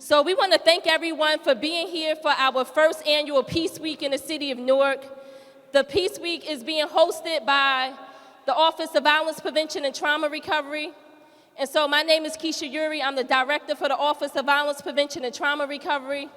So we want to thank everyone for being here for our first annual Peace Week in the city of Newark. The Peace Week is being hosted by the Office of Violence Prevention and Trauma Recovery. And so my name is Keisha Yuri. I'm the director for the Office of Violence Prevention and Trauma Recovery. Woo!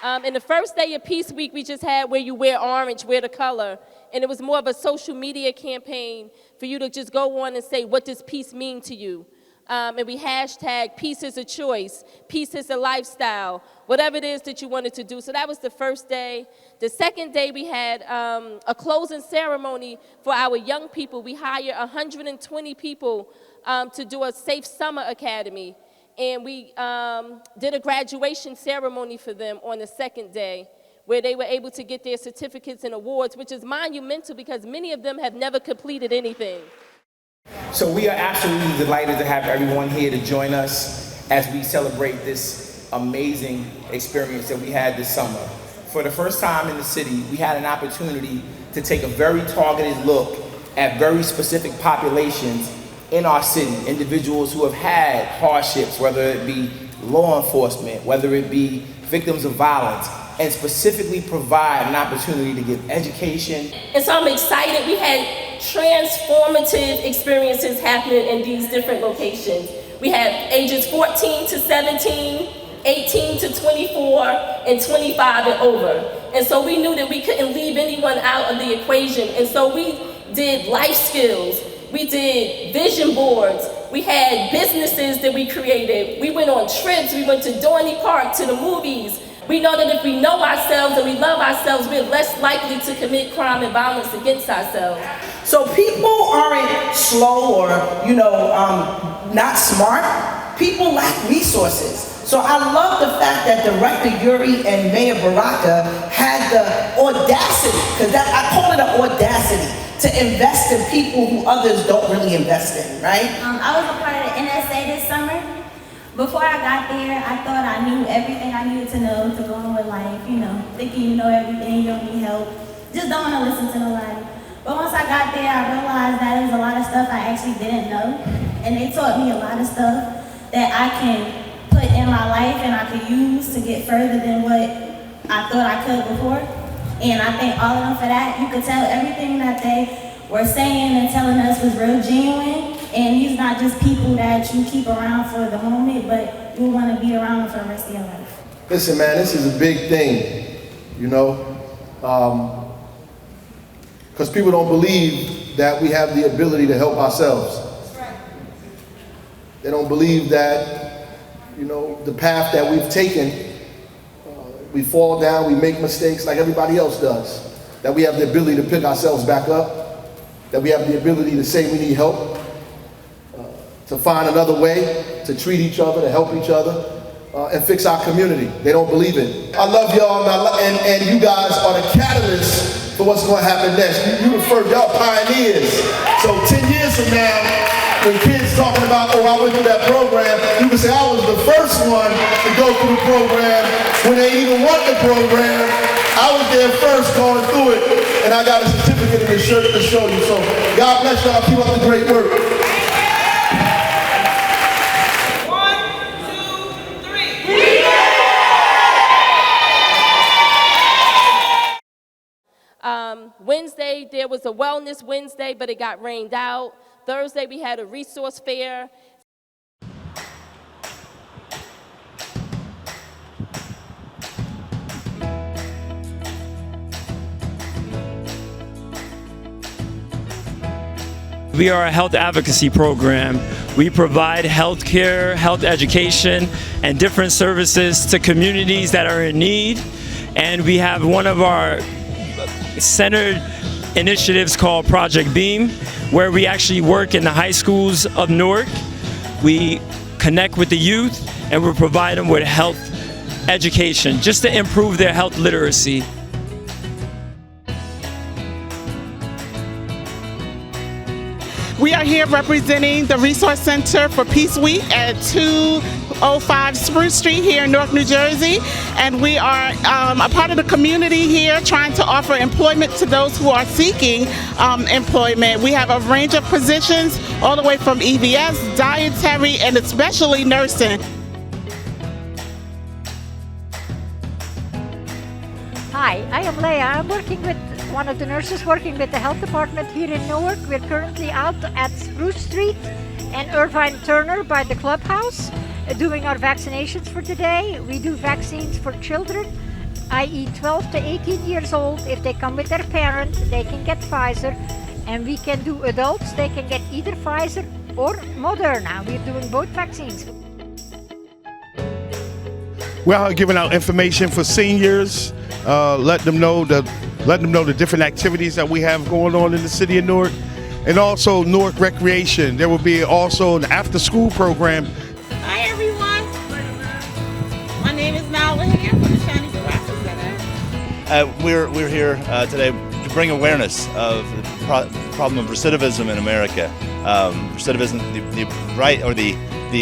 And the first day of Peace Week we just had where you wear orange, wear the color. And it was more of a social media campaign for you to just go on and say, what does peace mean to you? And we hashtag peace is a choice, peace is a lifestyle, whatever it is that you wanted to do. So that was the first day. The second day we had a closing ceremony for our young people. We hired 120 people to do a Safe Summer Academy. And we did a graduation ceremony for them on the second day, where they were able to get their certificates and awards, which is monumental because many of them have never completed anything. So we are absolutely delighted to have everyone here to join us as we celebrate this amazing experience that we had this summer. For the first time in the city, we had an opportunity to take a very targeted look at very specific populations in our city, individuals who have had hardships, whether it be law enforcement, whether it be victims of violence, and specifically provide an opportunity to give education. And so I'm excited. We had transformative experiences happening in these different locations. We had ages 14 to 17, 18 to 24, and 25 and over. And so we knew that we couldn't leave anyone out of the equation. And so we did life skills. We did vision boards. We had businesses that we created. We went on trips. We went to Dorney Park, to the movies. We know that if we know ourselves and we love ourselves, we're less likely to commit crime and violence against ourselves. So people aren't slow or, not smart. People lack resources. So I love the fact that Director Yuri and Mayor Baraka had the audacity, because I call it an audacity, to invest in people who others don't really invest in, right? I was a part of the NSA this summer. Before I got there, I thought I knew everything I needed to know to go on with life, thinking you know everything, you don't need help, just don't want to listen to nobody. But once I got there, I realized that there was a lot of stuff I actually didn't know, and they taught me a lot of stuff that I can put in my life and I could use to get further than what I thought I could before. And I thank all of them for that. You could tell everything that they were saying and telling us was real genuine. And these not just people that you keep around for the moment, but you want to be around them for the rest of your life. Listen, man, this is a big thing, because people don't believe that we have the ability to help ourselves. That's right. They don't believe that, the path that we've taken, we fall down, we make mistakes like everybody else does, that we have the ability to pick ourselves back up, that we have the ability to say we need help, to find another way to treat each other, to help each other, and fix our community. They don't believe it. I love y'all, and you guys are the catalyst for what's going to happen next. Y'all pioneers. So 10 years from now, when kids talking about, I went through that program, you can say I was the first one to go through the program when they even want the program. I was there first going through it, and I got a certificate and a shirt to show you. So God bless y'all. Keep up the great work. Wednesday, there was a Wellness Wednesday, but it got rained out. Thursday, we had a resource fair. We are a health advocacy program. We provide health care, health education, and different services to communities that are in need. And we have one of our centered initiatives called Project Beam, where we actually work in the high schools of Newark. We connect with the youth and we provide them with health education just to improve their health literacy. We are here representing the Resource Center for Peace Week at two 105 Spruce Street here in Newark, New Jersey. And we are a part of the community here trying to offer employment to those who are seeking employment. We have a range of positions all the way from EVS, dietary, and especially nursing. Hi, I am Leah. I'm working with one of the nurses working with the health department here in Newark. We're currently out at Spruce Street and Irvine Turner by the clubhouse doing our vaccinations for today. We do vaccines for children, i.e. 12 to 18 years old. If they come with their parent, they can get Pfizer. And we can do adults, they can get either Pfizer or Moderna. We're doing both vaccines. We're giving out information for seniors, let them know the different activities that we have going on in the city of Newark, and also Newark Recreation. There will be also an after-school program. Hi everyone, my name is Nala here from the Chinese Practice Center. We're here today to bring awareness of the problem of recidivism in America. Recidivism, the right or the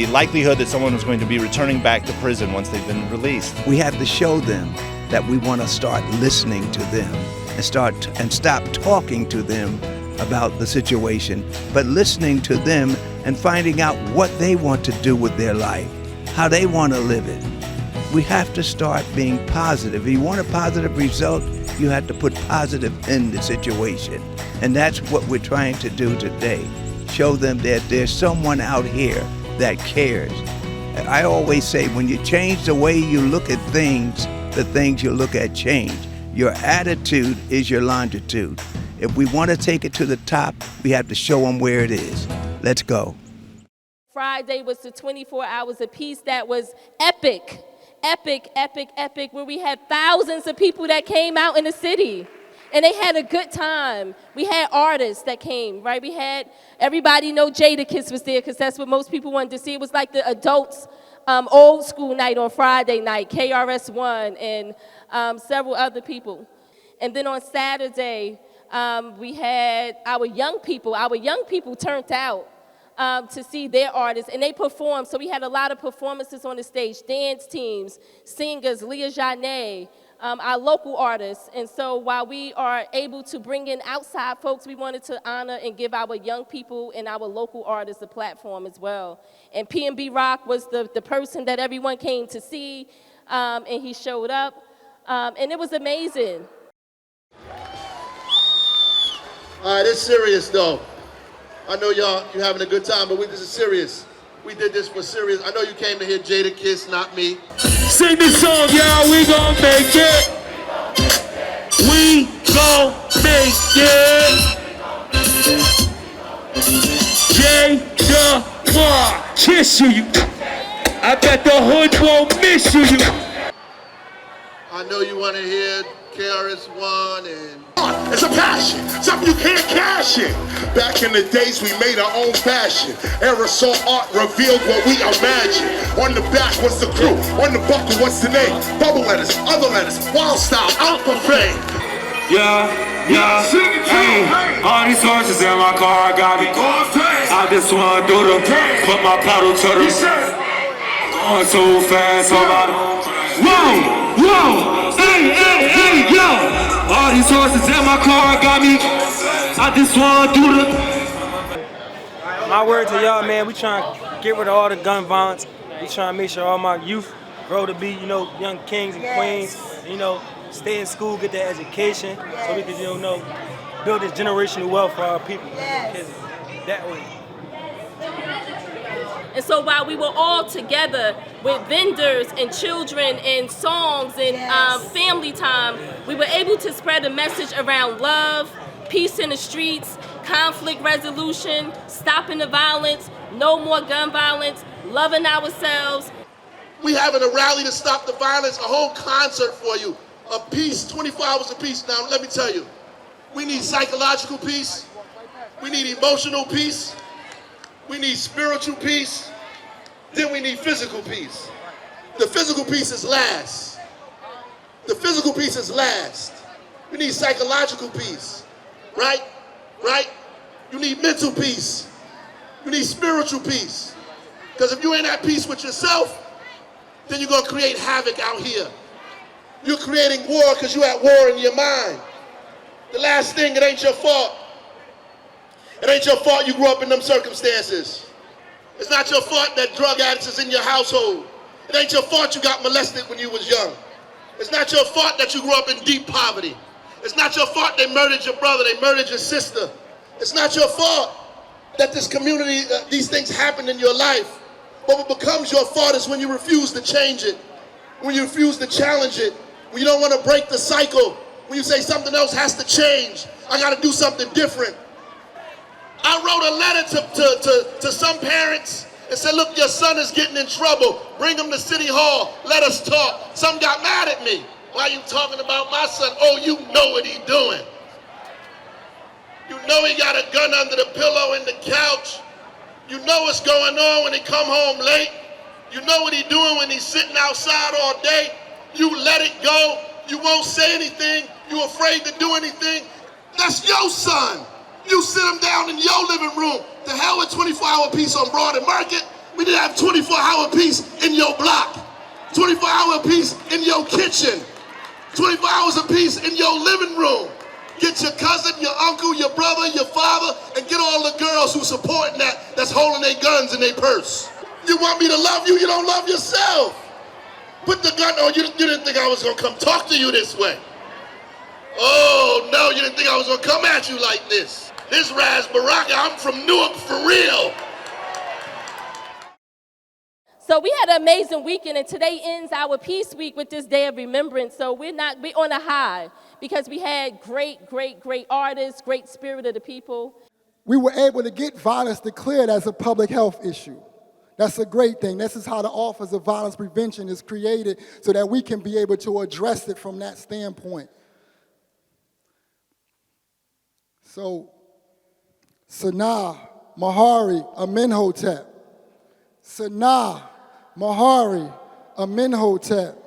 likelihood that someone is going to be returning back to prison once they've been released. We have to show them that we want to start listening to them and stop talking to them about the situation, but listening to them and finding out what they want to do with their life, how they want to live it. We have to start being positive. If you want a positive result, you have to put positive in the situation. And that's what we're trying to do today. Show them that there's someone out here that cares. I always say when you change the way you look at things, the things you look at change. Your attitude is your longitude. If we want to take it to the top, we have to show them where it is. Let's go. Friday was the 24 hours of peace that was epic, where we had thousands of people that came out in the city. And they had a good time. We had artists that came, right? We had, everybody know Jadakiss was there because that's what most people wanted to see. It was like the adults old school night on Friday night, KRS-One and several other people. And then on Saturday, we had our young people. Our young people turned out to see their artists, and they performed. So we had a lot of performances on the stage, dance teams, singers, Leah Janet, our local artists. And so while we are able to bring in outside folks, we wanted to honor and give our young people and our local artists a platform as well. And P&B Rock was the person that everyone came to see, and he showed up, and it was amazing. All right, it's serious though. I know you're having a good time, but this is serious. We did this for serious. I know you came to hear Jadakiss, not me. Sing this song, y'all. We gon' make it. We gon' make it. Jada, kiss you. I bet the hood won't miss you. I know you want to hear KRS-One and... It's a passion, something you can't cash in. Back in the days, we made our own fashion. Aerosol art revealed what we imagined. On the back, what's the crew? On the buckle, what's the name? Bubble letters, other letters, wild style, alpha fame. Yeah, hey, all these horses in my car got me. I just wanna do the put my pedal to the going too fast, so whoa, hey, yo. All these horses in my car got me. I just wanna do the. My word to y'all, man, we trying to get rid of all the gun violence. We trying to make sure all my youth grow to be, young kings and queens. Stay in school, get their education, so we can, build this generational wealth for our people. That way. And so while we were all together with vendors and children and songs and family time, we were able to spread a message around love, peace in the streets, conflict resolution, stopping the violence, no more gun violence, loving ourselves. We having a rally to stop the violence, a whole concert for you. A peace, 24 hours of peace. Now, let me tell you, we need psychological peace. We need emotional peace. We need spiritual peace. Then we need physical peace. The physical peace is last. The physical peace is last. We need psychological peace, right? You need mental peace. You need spiritual peace. Because if you ain't at peace with yourself, then you're going to create havoc out here. You're creating war because you're at war in your mind. The last thing, it ain't your fault. It ain't your fault you grew up in them circumstances. It's not your fault that drug addicts is in your household. It ain't your fault you got molested when you was young. It's not your fault that you grew up in deep poverty. It's not your fault they murdered your brother, they murdered your sister. It's not your fault that this community, these things happened in your life. But what becomes your fault is when you refuse to change it, when you refuse to challenge it, when you don't want to break the cycle, when you say something else has to change, I got to do something different. I wrote a letter to some parents and said, look, your son is getting in trouble. Bring him to City Hall. Let us talk. Some got mad at me. Why are you talking about my son? Oh, you know what he's doing. You know he got a gun under the pillow in the couch. You know what's going on when he come home late. You know what he's doing when he's sitting outside all day. You let it go. You won't say anything. You afraid to do anything. That's your son. You sit him down in your living room. The hell with 24-hour peace on Broad and Market. We need to have 24-hour peace in your block. 24-hour peace in your kitchen. 24 hours of peace in your living room. Get your cousin, your uncle, your brother, your father, and get all the girls who supporting that's holding their guns in their purse. You want me to love you? You don't love yourself. Put the gun on. You didn't think I was going to come talk to you this way. Oh, no, you didn't think I was going to come at you like this. This Raz Baraka, I'm from Newark for real. So we had an amazing weekend, and today ends our Peace Week with this day of remembrance. So we're on a high because we had great artists, great spirit of the people. We were able to get violence declared as a public health issue. That's a great thing. This is how the Office of Violence Prevention is created so that we can be able to address it from that standpoint. So, Sanaa Mahari Amenhotep. Sanaa Mahari Amenhotep.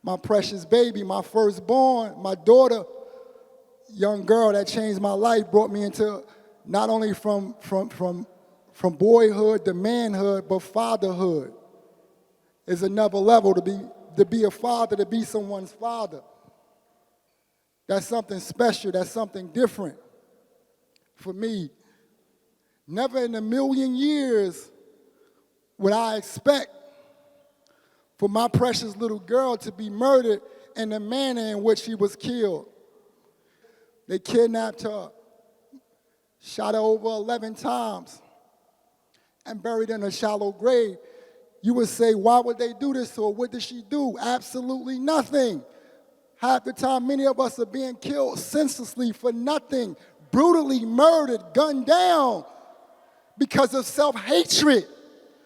My precious baby, my firstborn, my daughter, young girl that changed my life, brought me into not only from boyhood to manhood, but fatherhood. Is another level to be a father, to be someone's father. That's something special, that's something different for me. Never in a million years would I expect for my precious little girl to be murdered in the manner in which she was killed. They kidnapped her, shot her over 11 times, and buried in a shallow grave. You would say, why would they do this to her? What did she do? Absolutely nothing. Half the time, many of us are being killed senselessly for nothing, brutally murdered, gunned down because of self-hatred.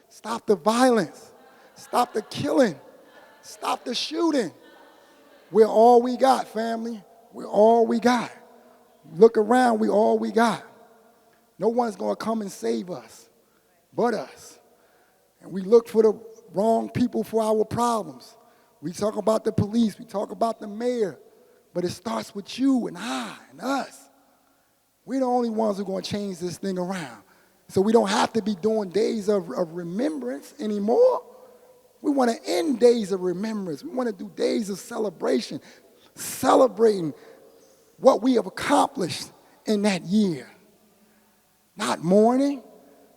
Stop the violence. Stop the killing. Stop the shooting. We're all we got, family. We're all we got. Look around, we're all we got. No one's going to come and save us but us. And we look for the wrong people for our problems. We talk about the police, we talk about the mayor, but it starts with you and I and us. We're the only ones who are going to change this thing around. So we don't have to be doing days of remembrance anymore. We want to end days of remembrance. We want to do days of celebration, celebrating what we have accomplished in that year. Not mourning,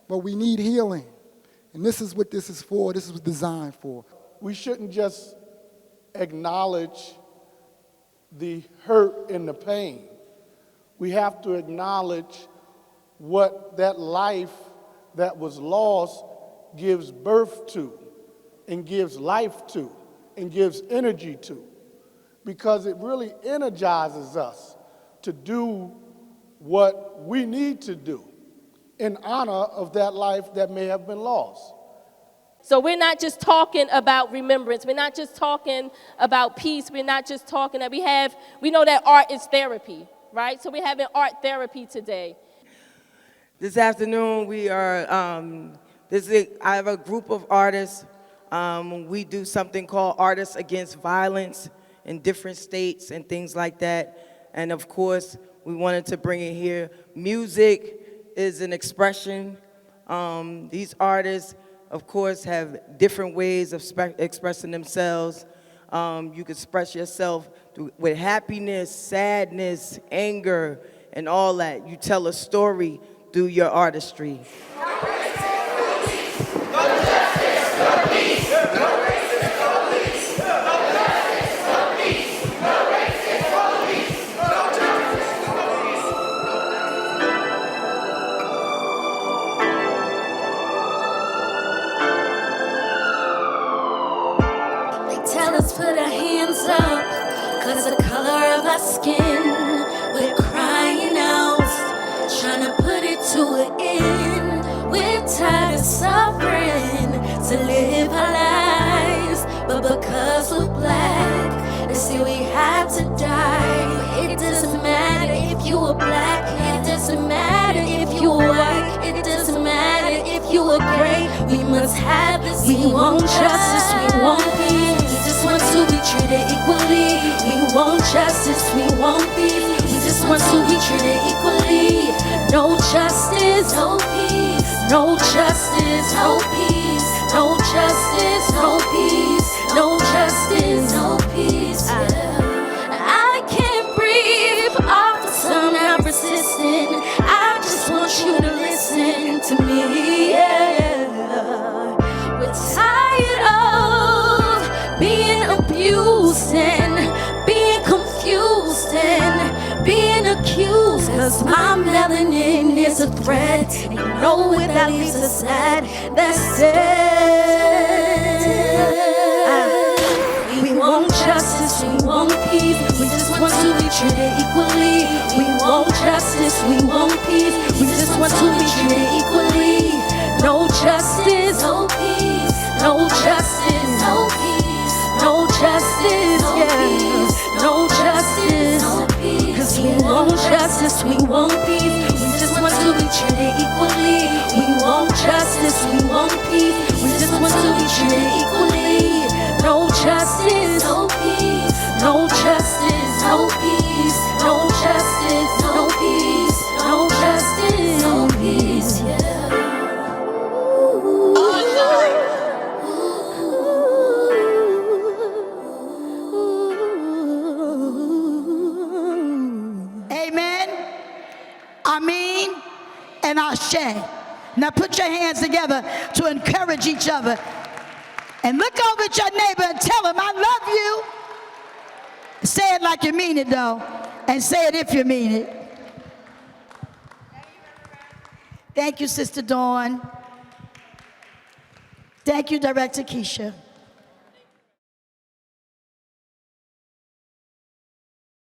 but we need healing. And this is what this is for. This was designed for. We shouldn't just acknowledge the hurt and the pain. We have to acknowledge what that life that was lost gives birth to and gives life to and gives energy to, because it really energizes us to do what we need to do in honor of that life that may have been lost. So we're not just talking about remembrance. We're not just talking about peace. We're not just talking that we know that art is therapy, right? So we're having art therapy today. This afternoon we are, I have a group of artists. We do something called Artists Against Violence in different states and things like that. And of course, we wanted to bring it here. Music is an expression. These artists of course, have different ways of expressing themselves. You can express yourself with happiness, sadness, anger, and all that. You tell a story through your artistry. Tell us put our hands up, 'cause the color of our skin, we're crying out, trying to put it to an end. We're tired of suffering to live our lives, but because we're black, they say we have to die. It doesn't matter if you are black, it doesn't matter if you are white, it doesn't matter if you are gray. We must have this. We want justice, we want peace. We just want to be treated equally. We want justice, we want peace. We just want to be treated equally. No justice, no peace. No justice, no peace. No justice, no peace. No justice, no peace. I can't breathe off the sun, I'm resisting. I just want you to listen to me. We're tired of being abused and being confused and being accused. 'Cause my melanin is a threat, and you know what that leaves us at. That's it. We want justice, we want peace. We just want to be treated equally. We want justice, we want peace. We just want to be treated equally. No justice, no peace. No justice, no peace. No justice, yeah. No justice, no peace. 'Cause we want justice, we want peace. We just want to be treated equally. We want justice, we want peace. We just want to be treated equally. No justice, no peace. No justice, no peace. No justice, no peace. No justice, no peace, yeah. Amen. Amen. And Ashe. Now put your hands together to encourage each other. And look over at your neighbor and tell him, I love you. Say it like you mean it, though. And say it if you mean it. Thank you, Sister Dawn. Thank you, Director Keisha.